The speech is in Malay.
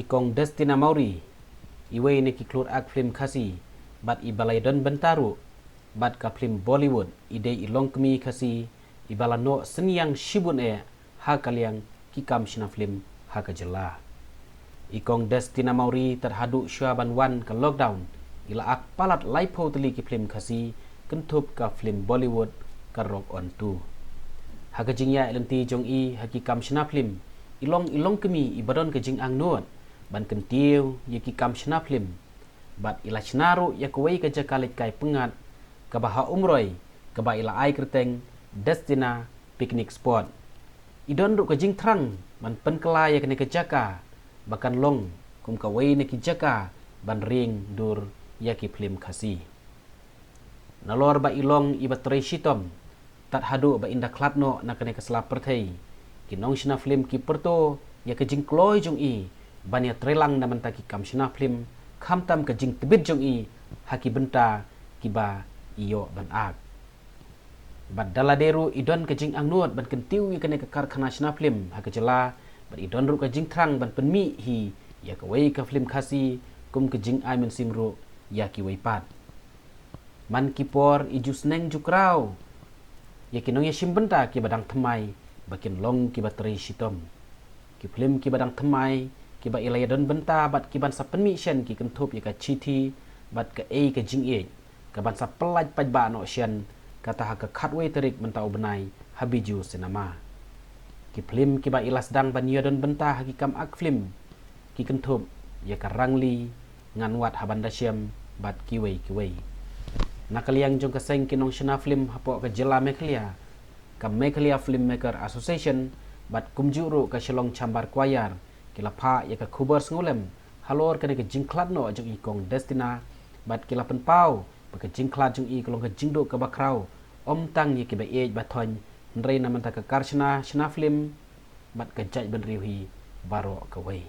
Ikong Destina Mauri iwe ne ki klur ak film khasi bat ibalai don bentaru bat ka film Bollywood ide ilong kemi khasi ibala no senyang shibun ha kaliang kikam shina film ha ka jela. Ikong Destina Mauri terhadu syuaban wan ke lockdown ila ak palat laipo teli ki film khasi kentup ka film Bollywood ka rock on tu. Ha ka jingya elenti jong i hakikam shina film ilong kemi ibadon ke jing ang nuat ban kentiu yaki kam shna film bat ila shnaru yakwai ka jakalit kai pengat ka baha umroi ka ba ila ai kerteng Destina picnic spot idon ru ka jing trang ban penkela ya kene ke jaka bakan long kum ka wei ne ki jaka ban ring dur yaki film khasi nalor ba ilong iba tre shitom tat hadu ba inda klatno na kene ke selap perthei kinong shna film ki perto ya ke jing kloi jong i bania trelang na mentaki kam shina film khamtam ka jing tebit jong i haki benta kiba iyo ban ak bad daladeru idon ka jing angnuat ban kentiu i kene ka karkhana shina film haka jela bad idon ru ka jing trang ban penmi hi ya ka wei ka film khasi kum ka jing aimen simru ya ki wei pat man kipor ijus neng jukrau ya kinong ya shimbenta ki badang thamai bakin long ki bateri shitom ki film ki badang thamai kiba ilaya don benta bat kiban sa permission ki kentup ya ka chiti bat ka ka jing ka ban sa pelaj paj ba no shen kata ha ka khatway terik mentau benai habiju sinema ki film kiba ilas dang ban ya don benta hakikam ak film ki kentup ya ka rangli ngan wat habanda syam bat kiwei nakaliang jong ka seng kinong shina film hapo ka jela meklia ka Meklia Filmmaker Association bat kumjuru ka shalong chambar kwayar kila pa ya ka kubar ngulem halor kene ke jingklat no jong ikong Destina bat kila penpau ba ke jingklat jong i kolong ke jingdo ka bakrau om tang ye ke ba bathon nrei na manta ka karshna shna film bat ke jaj ben riwi baro ka wei